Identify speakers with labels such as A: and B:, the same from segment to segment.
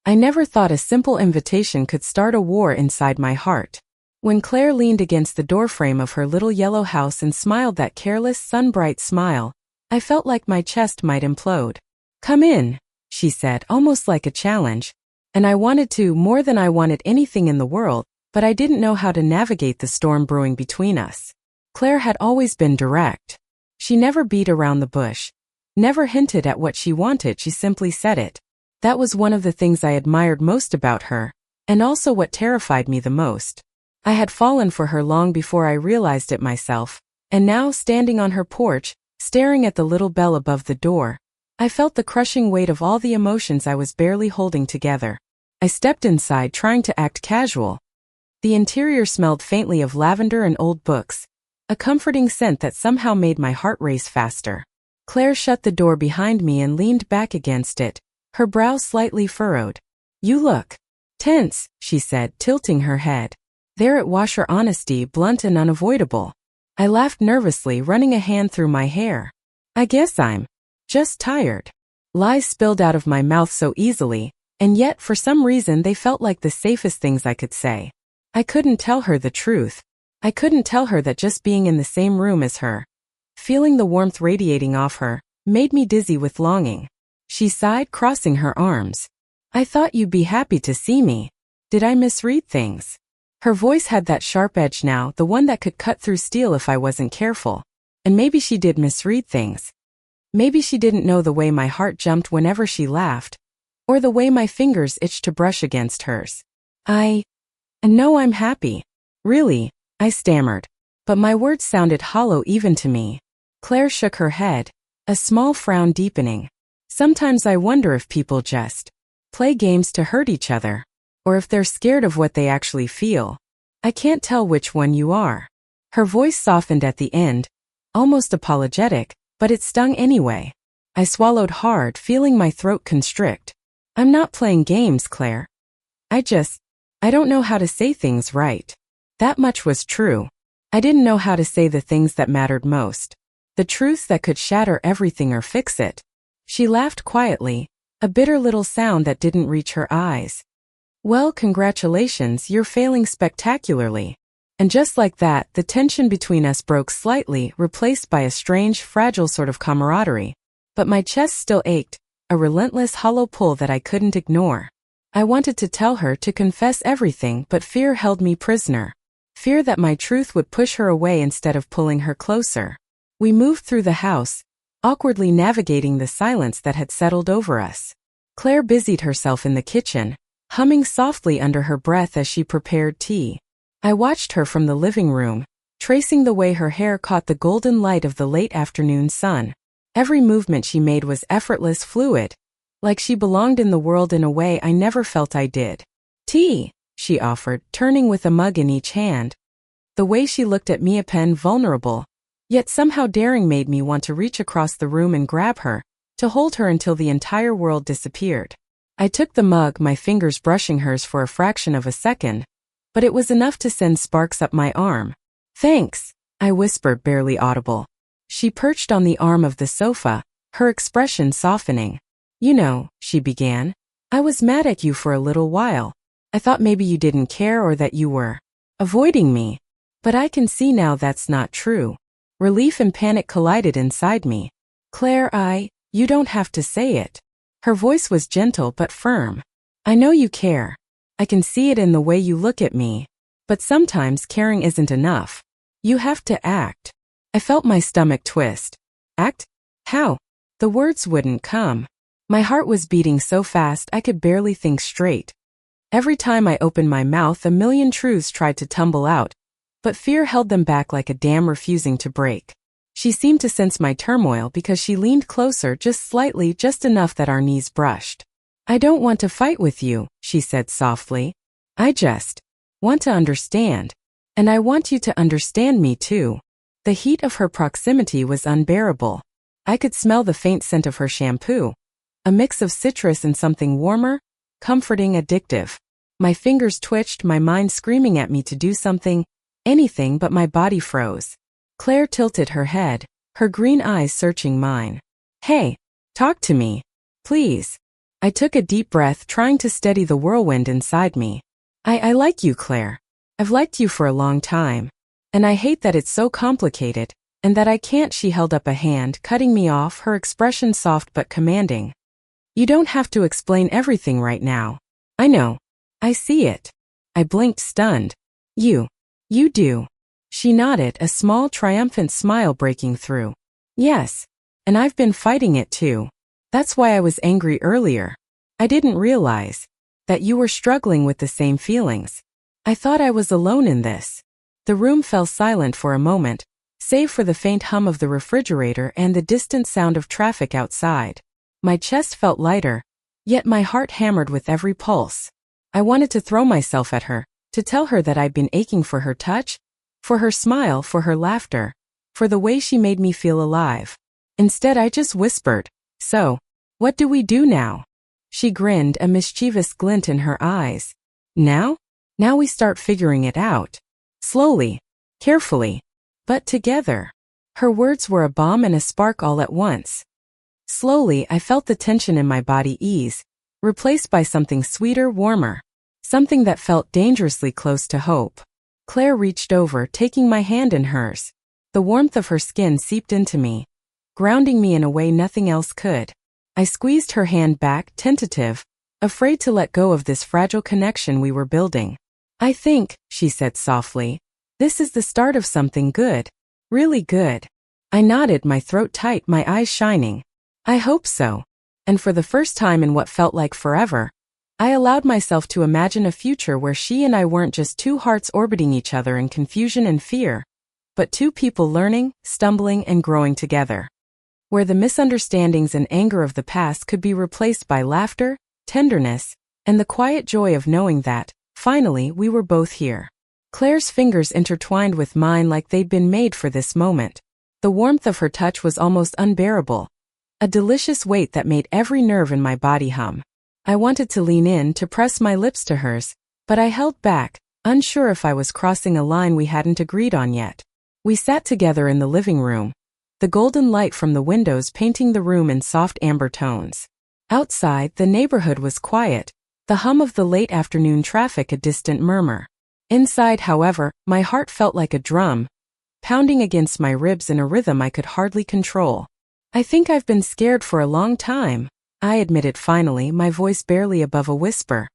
A: I never thought a simple invitation could start a war inside my heart. When Claire leaned against the doorframe of her little yellow house and smiled that careless, sun-bright smile, I felt like my chest might implode. "Come in," she said, almost like a challenge. And I wanted to more than I wanted anything in the world, but I didn't know how to navigate the storm brewing between us. Claire had always been direct. She never beat around the bush, never hinted at what she wanted, she simply said it. That was one of the things I admired most about her, and also what terrified me the most. I had fallen for her long before I realized it myself, and now standing on her porch, staring at the little bell above the door, I felt the crushing weight of all the emotions I was barely holding together. I stepped inside trying to act casual. The interior smelled faintly of lavender and old books, a comforting scent that somehow made my heart race faster. Claire shut the door behind me and leaned back against it, her brow slightly furrowed. "You look tense," she said, tilting her head. There it was, her honesty, blunt and unavoidable. I laughed nervously, running a hand through my hair. "I guess I'm just tired." Lies spilled out of my mouth so easily, and yet for some reason they felt like the safest things I could say. I couldn't tell her the truth. I couldn't tell her that just being in the same room as her, feeling the warmth radiating off her, made me dizzy with longing. She sighed, crossing her arms. "I thought you'd be happy to see me. Did I misread things?" Her voice had that sharp edge now, the one that could cut through steel if I wasn't careful. And maybe she did misread things. Maybe she didn't know the way my heart jumped whenever she laughed, or the way my fingers itched to brush against hers. I know I'm happy. Really," I stammered. But my words sounded hollow even to me. Claire shook her head, a small frown deepening. "Sometimes I wonder if people just play games to hurt each other, or if they're scared of what they actually feel. I can't tell which one you are." Her voice softened at the end, almost apologetic, but it stung anyway. I swallowed hard, feeling my throat constrict. "I'm not playing games, Claire. I don't know how to say things right." That much was true. I didn't know how to say the things that mattered most. The truths that could shatter everything or fix it. She laughed quietly, a bitter little sound that didn't reach her eyes. "Well, congratulations, you're failing spectacularly." And just like that, the tension between us broke slightly, replaced by a strange, fragile sort of camaraderie. But my chest still ached, a relentless hollow pull that I couldn't ignore. I wanted to tell her, to confess everything, but fear held me prisoner. Fear that my truth would push her away instead of pulling her closer. We moved through the house, awkwardly navigating the silence that had settled over us. Claire busied herself in the kitchen, humming softly under her breath as she prepared tea. I watched her from the living room, tracing the way her hair caught the golden light of the late afternoon sun. Every movement she made was effortless, fluid, like she belonged in the world in a way I never felt I did. "Tea," she offered, turning with a mug in each hand. The way she looked at me, a pen vulnerable, yet somehow daring, made me want to reach across the room and grab her, to hold her until the entire world disappeared. I took the mug, my fingers brushing hers for a fraction of a second, but it was enough to send sparks up my arm. "Thanks," I whispered, barely audible. She perched on the arm of the sofa, her expression softening. "You know," she began, "I was mad at you for a little while. I thought maybe you didn't care or that you were avoiding me. But I can see now that's not true." Relief and panic collided inside me. "Claire, you don't have to say it." Her voice was gentle but firm. "I know you care. I can see it in the way you look at me. But sometimes caring isn't enough. You have to act." I felt my stomach twist. Act? How? The words wouldn't come. My heart was beating so fast I could barely think straight. Every time I opened my mouth, a million truths tried to tumble out, but fear held them back like a dam refusing to break. She seemed to sense my turmoil because she leaned closer, just slightly, just enough that our knees brushed. "I don't want to fight with you," she said softly. "I just want to understand. And I want you to understand me too." The heat of her proximity was unbearable. I could smell the faint scent of her shampoo, a mix of citrus and something warmer, comforting, addictive. My fingers twitched, my mind screaming at me to do something, anything, but my body froze. Claire tilted her head, her green eyes searching mine. "Hey, talk to me. Please." I took a deep breath, trying to steady the whirlwind inside me. I like you, Claire. I've liked you for a long time. And I hate that it's so complicated, and that I can't. She held up a hand, cutting me off, her expression soft but commanding. You don't have to explain everything right now. I know. I see it. I blinked, stunned. You do. She nodded, a small triumphant smile breaking through. Yes. And I've been fighting it too. That's why I was angry earlier. I didn't realize that you were struggling with the same feelings. I thought I was alone in this. The room fell silent for a moment, save for the faint hum of the refrigerator and the distant sound of traffic outside. My chest felt lighter, yet my heart hammered with every pulse. I wanted to throw myself at her, to tell her that I'd been aching for her touch, for her smile, for her laughter, for the way she made me feel alive. Instead, I just whispered, "So, what do we do now?" She grinned, a mischievous glint in her eyes. Now? Now we start figuring it out. Slowly, carefully, but together. Her words were a bomb and a spark all at once. Slowly, I felt the tension in my body ease, replaced by something sweeter, warmer. Something that felt dangerously close to hope. Claire reached over, taking my hand in hers. The warmth of her skin seeped into me, grounding me in a way nothing else could. I squeezed her hand back, tentative, afraid to let go of this fragile connection we were building. I think, she said softly, this is the start of something good. Really good. I nodded, my throat tight, my eyes shining. I hope so. And for the first time in what felt like forever, I allowed myself to imagine a future where she and I weren't just two hearts orbiting each other in confusion and fear, but two people learning, stumbling, and growing together. Where the misunderstandings and anger of the past could be replaced by laughter, tenderness, and the quiet joy of knowing that, finally, we were both here. Claire's fingers intertwined with mine like they'd been made for this moment. The warmth of her touch was almost unbearable, a delicious weight that made every nerve in my body hum. I wanted to lean in, to press my lips to hers, but I held back, unsure if I was crossing a line we hadn't agreed on yet. We sat together in the living room, the golden light from the windows painting the room in soft amber tones. Outside, the neighborhood was quiet, the hum of the late afternoon traffic a distant murmur. Inside, however, my heart felt like a drum, pounding against my ribs in a rhythm I could hardly control. I think I've been scared for a long time, I admitted finally, my voice barely above a whisper.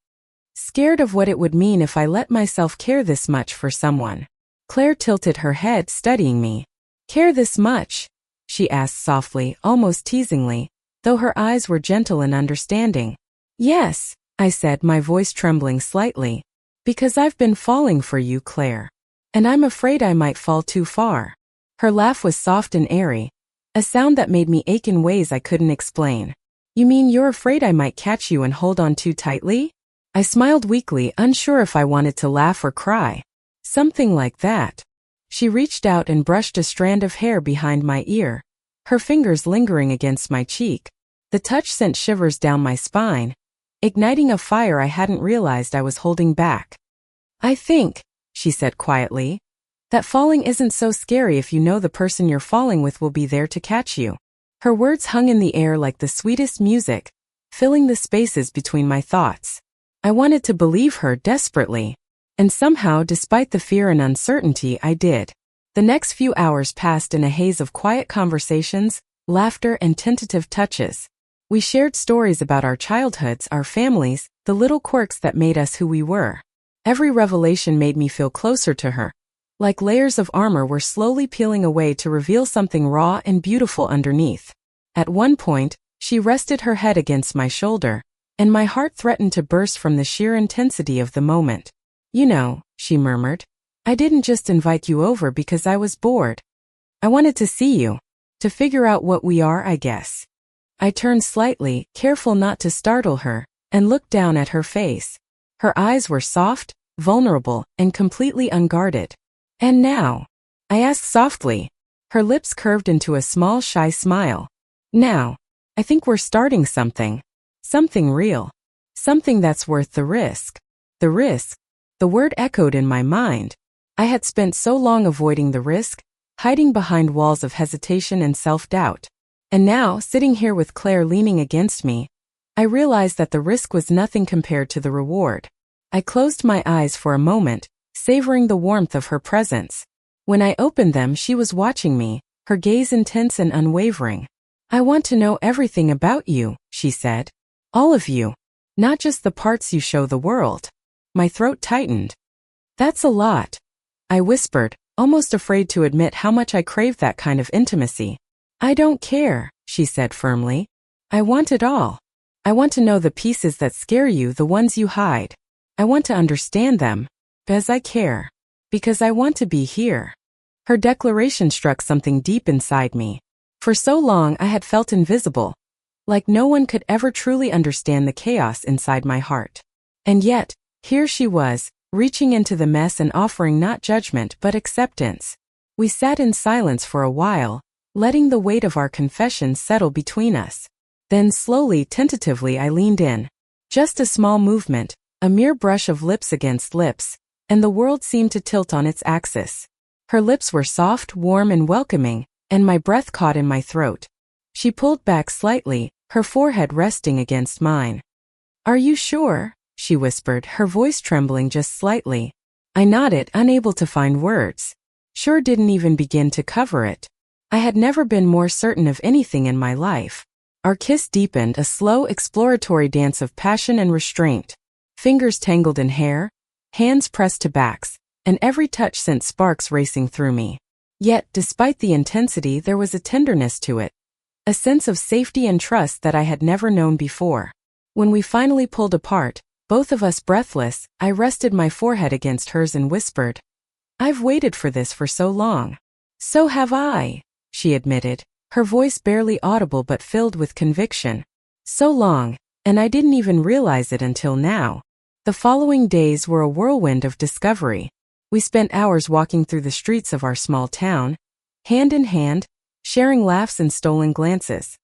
A: Scared of what it would mean if I let myself care this much for someone. Claire tilted her head, studying me. Care this much? She asked softly, almost teasingly, though her eyes were gentle and understanding. Yes, I said, my voice trembling slightly. Because I've been falling for you, Claire. And I'm afraid I might fall too far. Her laugh was soft and airy, a sound that made me ache in ways I couldn't explain. You mean you're afraid I might catch you and hold on too tightly? I smiled weakly, unsure if I wanted to laugh or cry. Something like that. She reached out and brushed a strand of hair behind my ear, her fingers lingering against my cheek. The touch sent shivers down my spine, igniting a fire I hadn't realized I was holding back. I think, she said quietly, that falling isn't so scary if you know the person you're falling with will be there to catch you. Her words hung in the air like the sweetest music, filling the spaces between my thoughts. I wanted to believe her desperately. And somehow, despite the fear and uncertainty, I did. The next few hours passed in a haze of quiet conversations, laughter, and tentative touches. We shared stories about our childhoods, our families, the little quirks that made us who we were. Every revelation made me feel closer to her, like layers of armor were slowly peeling away to reveal something raw and beautiful underneath. At one point, she rested her head against my shoulder, and my heart threatened to burst from the sheer intensity of the moment. You know, she murmured, I didn't just invite you over because I was bored. I wanted to see you, to figure out what we are, I guess. I turned slightly, careful not to startle her, and looked down at her face. Her eyes were soft, vulnerable, and completely unguarded. And now? I asked softly. Her lips curved into a small, shy smile. Now, I think we're starting something. Something real. Something that's worth the risk. The risk. The word echoed in my mind. I had spent so long avoiding the risk, hiding behind walls of hesitation and self-doubt. And now, sitting here with Claire leaning against me, I realized that the risk was nothing compared to the reward. I closed my eyes for a moment, savoring the warmth of her presence. When I opened them, she was watching me, her gaze intense and unwavering. "I want to know everything about you," she said. "All of you. Not just the parts you show the world." My throat tightened. "That's a lot," I whispered, almost afraid to admit how much I craved that kind of intimacy. "I don't care," she said firmly. "I want it all. I want to know the pieces that scare you, the ones you hide. I want to understand them, because I care. Because I want to be here." Her declaration struck something deep inside me. For so long I had felt invisible, like no one could ever truly understand the chaos inside my heart. And yet, here she was, reaching into the mess and offering not judgment but acceptance. We sat in silence for a while, letting the weight of our confessions settle between us. Then slowly, tentatively, I leaned in. Just a small movement, a mere brush of lips against lips, and the world seemed to tilt on its axis. Her lips were soft, warm, and welcoming, and my breath caught in my throat. She pulled back slightly, her forehead resting against mine. "Are you sure?" she whispered, her voice trembling just slightly. I nodded, unable to find words. Sure didn't even begin to cover it. I had never been more certain of anything in my life. Our kiss deepened, a slow, exploratory dance of passion and restraint. Fingers tangled in hair, hands pressed to backs, and every touch sent sparks racing through me. Yet, despite the intensity, there was a tenderness to it, a sense of safety and trust that I had never known before. When we finally pulled apart, both of us breathless, I rested my forehead against hers and whispered, "I've waited for this for so long." "So have I," she admitted, her voice barely audible but filled with conviction. "So long, and I didn't even realize it until now." The following days were a whirlwind of discovery. We spent hours walking through the streets of our small town, hand in hand, sharing laughs and stolen glances.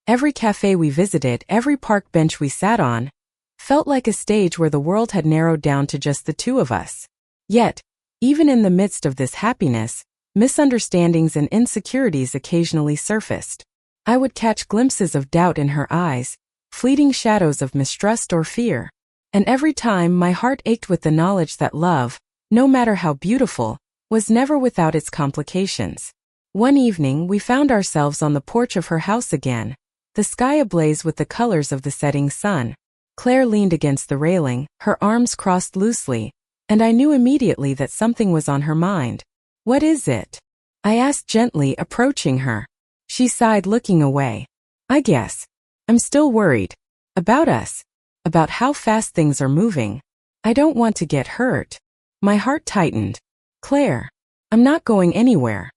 A: Every cafe we visited, every park bench we sat on, felt like a stage where the world had narrowed down to just the two of us. Yet, even in the midst of this happiness, misunderstandings and insecurities occasionally surfaced. I would catch glimpses of doubt in her eyes, fleeting shadows of mistrust or fear. And every time my heart ached with the knowledge that love, no matter how beautiful, was never without its complications. One evening we found ourselves on the porch of her house again, the sky ablaze with the colors of the setting sun. Claire leaned against the railing, her arms crossed loosely, and I knew immediately that something was on her mind. "What is it?" I asked gently, approaching her. She sighed, looking away. "I guess I'm still worried. About us. About how fast things are moving. I don't want to get hurt." My heart tightened. "Claire, I'm not going anywhere.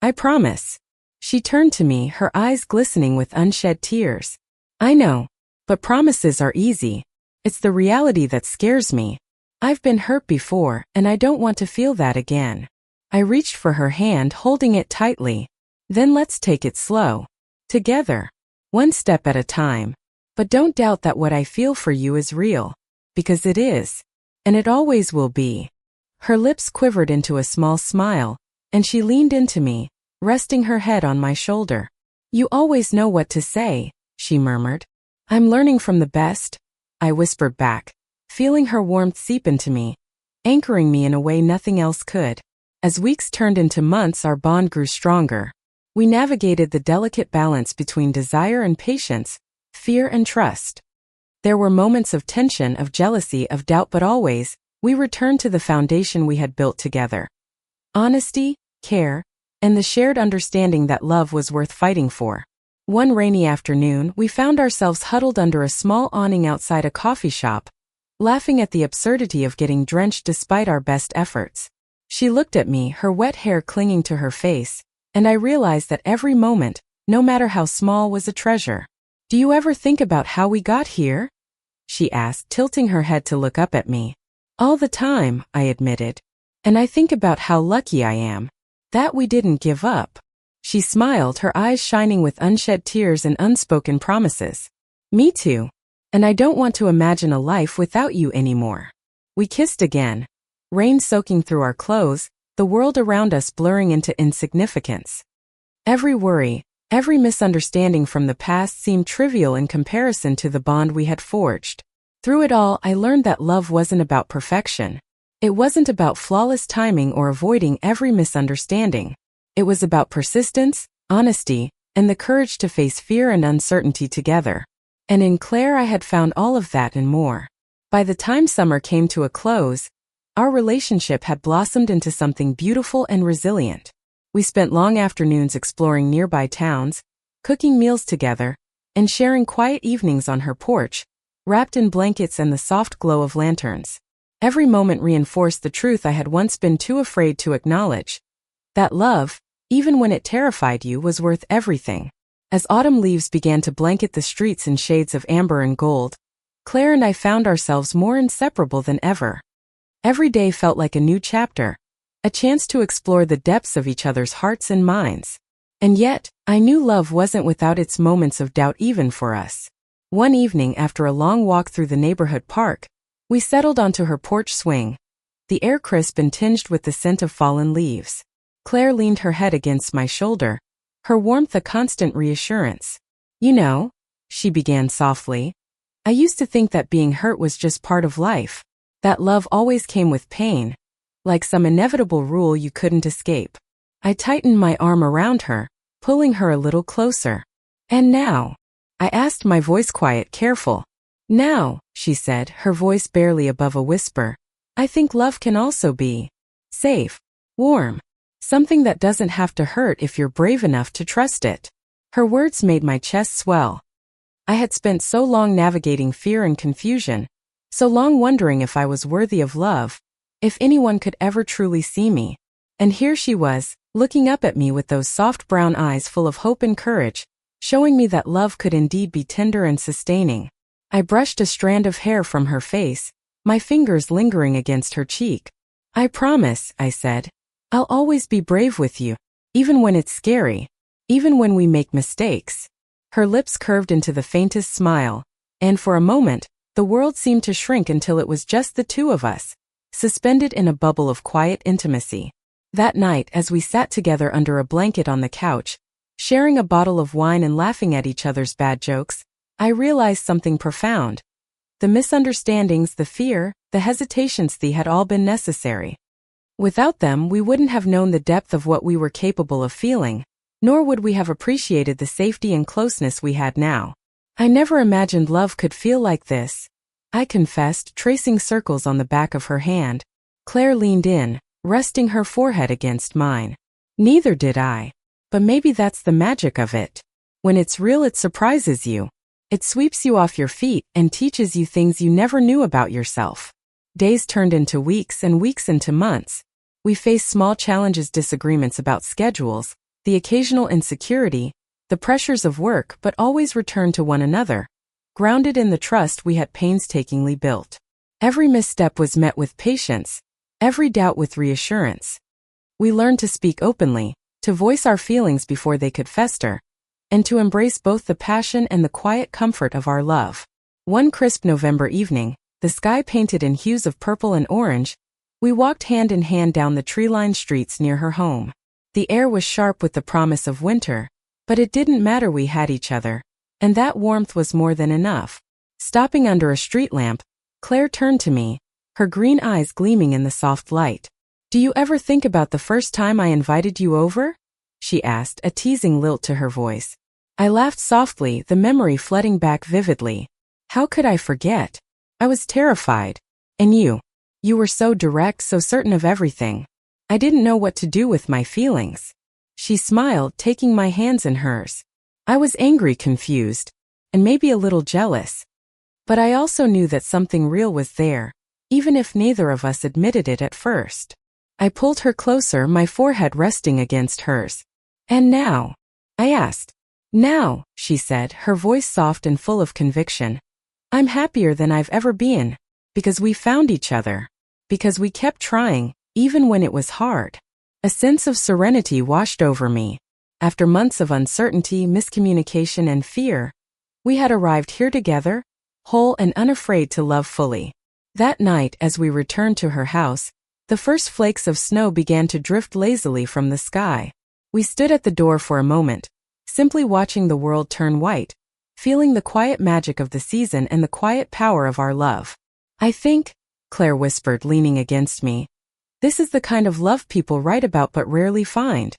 A: I promise." She turned to me, her eyes glistening with unshed tears. "I know, but promises are easy. It's the reality that scares me. I've been hurt before, and I don't want to feel that again." I reached for her hand, holding it tightly. "Then let's take it slow. Together. One step at a time. But don't doubt that what I feel for you is real. Because it is. And it always will be." Her lips quivered into a small smile, and she leaned into me, resting her head on my shoulder. "You always know what to say," she murmured. "I'm learning from the best," I whispered back, feeling her warmth seep into me, anchoring me in a way nothing else could. As weeks turned into months, our bond grew stronger. We navigated the delicate balance between desire and patience, fear and trust. There were moments of tension, of jealousy, of doubt, but always, we returned to the foundation we had built together. Honesty, care, and the shared understanding that love was worth fighting for. One rainy afternoon, we found ourselves huddled under a small awning outside a coffee shop, laughing at the absurdity of getting drenched despite our best efforts. She looked at me, her wet hair clinging to her face, and I realized that every moment, no matter how small, was a treasure. "Do you ever think about how we got here?" she asked, tilting her head to look up at me. "All the time," I admitted. "And I think about how lucky I am. That we didn't give up." She smiled, her eyes shining with unshed tears and unspoken promises. "Me too. And I don't want to imagine a life without you anymore." We kissed again, rain soaking through our clothes, the world around us blurring into insignificance. Every worry, Every misunderstanding from the past seemed trivial in comparison to the bond we had forged. Through it all, I learned that love wasn't about perfection. It wasn't about flawless timing or avoiding every misunderstanding. It was about persistence, honesty, and the courage to face fear and uncertainty together. And in Claire I had found all of that and more. By the time summer came to a close, our relationship had blossomed into something beautiful and resilient. We spent long afternoons exploring nearby towns, cooking meals together, and sharing quiet evenings on her porch, wrapped in blankets and the soft glow of lanterns. Every moment reinforced the truth I had once been too afraid to acknowledge. That love, even when it terrified you, was worth everything. As autumn leaves began to blanket the streets in shades of amber and gold, Claire and I found ourselves more inseparable than ever. Every day felt like a new chapter, a chance to explore the depths of each other's hearts and minds. And yet, I knew love wasn't without its moments of doubt even for us. One evening after a long walk through the neighborhood park, we settled onto her porch swing, the air crisp and tinged with the scent of fallen leaves. Claire leaned her head against my shoulder, her warmth a constant reassurance. "You know," she began softly, "I used to think that being hurt was just part of life, that love always came with pain, like some inevitable rule you couldn't escape." I tightened my arm around her, pulling her a little closer. "And now?" I asked, my voice quiet, careful. "Now," she said, her voice barely above a whisper, "I think love can also be safe, warm, something that doesn't have to hurt if you're brave enough to trust it." Her words made my chest swell. I had spent so long navigating fear and confusion, so long wondering if I was worthy of love, if anyone could ever truly see me. And here she was, looking up at me with those soft brown eyes full of hope and courage, showing me that love could indeed be tender and sustaining. I brushed a strand of hair from her face, my fingers lingering against her cheek. "I promise," I said, "I'll always be brave with you, even when it's scary, even when we make mistakes." Her lips curved into the faintest smile, and for a moment, the world seemed to shrink until it was just the two of us, suspended in a bubble of quiet intimacy. That night, as we sat together under a blanket on the couch, sharing a bottle of wine and laughing at each other's bad jokes, I realized something profound. The misunderstandings, the fear, the hesitations, they had all been necessary. Without them, we wouldn't have known the depth of what we were capable of feeling, nor would we have appreciated the safety and closeness we had now. "I never imagined love could feel like this," I confessed, tracing circles on the back of her hand. Claire leaned in, resting her forehead against mine. "Neither did I. But maybe that's the magic of it. When it's real, it surprises you. It sweeps you off your feet and teaches you things you never knew about yourself." Days turned into weeks and weeks into months. We faced small challenges, disagreements about schedules, the occasional insecurity, the pressures of work, but always returned to one another, grounded in the trust we had painstakingly built. Every misstep was met with patience, every doubt with reassurance. We learned to speak openly, to voice our feelings before they could fester, and to embrace both the passion and the quiet comfort of our love. One crisp November evening, the sky painted in hues of purple and orange, we walked hand in hand down the tree-lined streets near her home. The air was sharp with the promise of winter, but it didn't matter, we had each other, and that warmth was more than enough. Stopping under a street lamp, Claire turned to me, her green eyes gleaming in the soft light. "Do you ever think about the first time I invited you over?" she asked, a teasing lilt to her voice. I laughed softly, the memory flooding back vividly. How could I forget? I was terrified. And you were so direct, so certain of everything. I didn't know what to do with my feelings. She smiled, taking my hands in hers. I was angry, confused, and maybe a little jealous. But I also knew that something real was there, even if neither of us admitted it at first. I pulled her closer, my forehead resting against hers. "And now?" I asked. "Now," she said, her voice soft and full of conviction, "I'm happier than I've ever been, because we found each other, because we kept trying, even when it was hard." A sense of serenity washed over me. After months of uncertainty, miscommunication, and fear, we had arrived here together, whole and unafraid to love fully. That night, as we returned to her house, the first flakes of snow began to drift lazily from the sky. We stood at the door for a moment, simply watching the world turn white, feeling the quiet magic of the season and the quiet power of our love. I think, Claire whispered, leaning against me, this is the kind of love people write about but rarely find.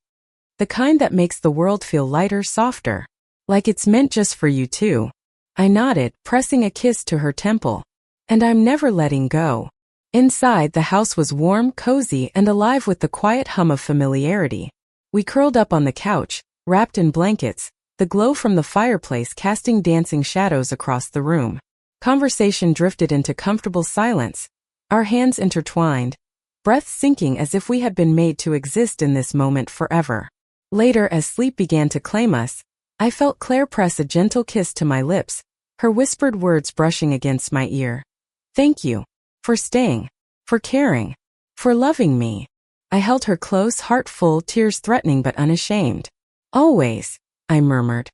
A: The kind that makes the world feel lighter, softer. Like it's meant just for you too. I nodded, pressing a kiss to her temple. And I'm never letting go. Inside, the house was warm, cozy, and alive with the quiet hum of familiarity. We curled up on the couch, wrapped in blankets, the glow from the fireplace casting dancing shadows across the room. Conversation drifted into comfortable silence, our hands intertwined, breath sinking as if we had been made to exist in this moment forever. Later, as sleep began to claim us, I felt Claire press a gentle kiss to my lips, her whispered words brushing against my ear. Thank you. For staying. For caring. For loving me. I held her close, heart full, tears threatening but unashamed. Always, I murmured.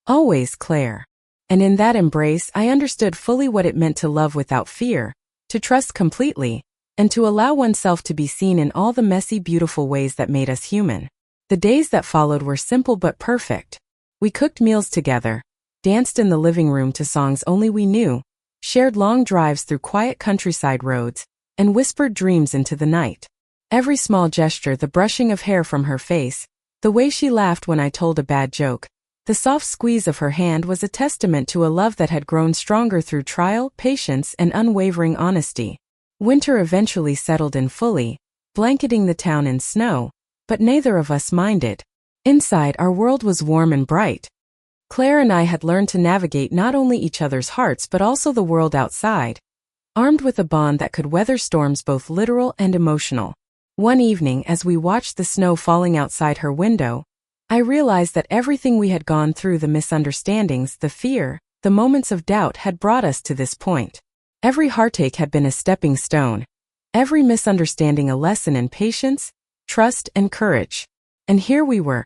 A: Always, Claire. And in that embrace I understood fully what it meant to love without fear, to trust completely, and to allow oneself to be seen in all the messy, beautiful ways that made us human. The days that followed were simple but perfect. We cooked meals together, danced in the living room to songs only we knew, shared long drives through quiet countryside roads, and whispered dreams into the night. Every small gesture, the brushing of hair from her face, the way she laughed when I told a bad joke, the soft squeeze of her hand was a testament to a love that had grown stronger through trial, patience, and unwavering honesty. Winter eventually settled in fully, blanketing the town in snow, but neither of us minded. Inside, our world was warm and bright. Claire and I had learned to navigate not only each other's hearts but also the world outside, armed with a bond that could weather storms both literal and emotional. One evening, as we watched the snow falling outside her window, I realized that everything we had gone through, the misunderstandings, the fear, the moments of doubt, had brought us to this point. Every heartache had been a stepping stone, every misunderstanding a lesson in patience, trust, and courage. And here we were.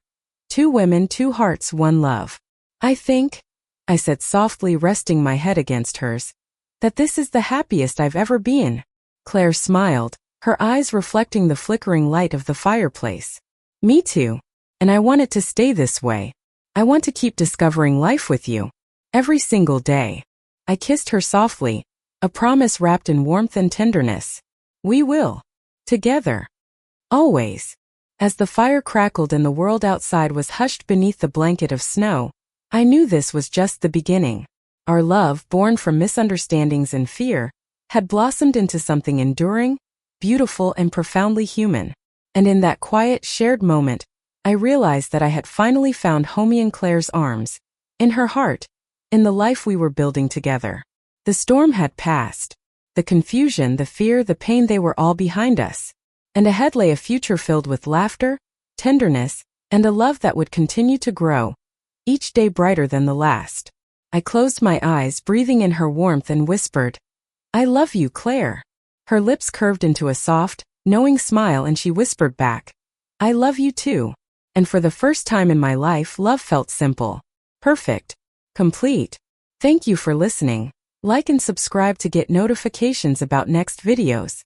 A: Two women, two hearts, one love. I think, I said softly, resting my head against hers, that this is the happiest I've ever been. Claire smiled, her eyes reflecting the flickering light of the fireplace. Me too. And I want it to stay this way. I want to keep discovering life with you. Every single day. I kissed her softly, a promise wrapped in warmth and tenderness. We will. Together. Always. As the fire crackled and the world outside was hushed beneath the blanket of snow, I knew this was just the beginning. Our love, born from misunderstandings and fear, had blossomed into something enduring, beautiful, and profoundly human. And in that quiet, shared moment, I realized that I had finally found home in Claire's arms, in her heart, in the life we were building together. The storm had passed. The confusion, the fear, the pain, they were all behind us. And ahead lay a future filled with laughter, tenderness, and a love that would continue to grow, each day brighter than the last. I closed my eyes, breathing in her warmth, and whispered, I love you, Claire. Her lips curved into a soft, knowing smile, and she whispered back, I love you too. And for the first time in my life, love felt simple, perfect, complete. Thank you for listening. Like and subscribe to get notifications about next videos.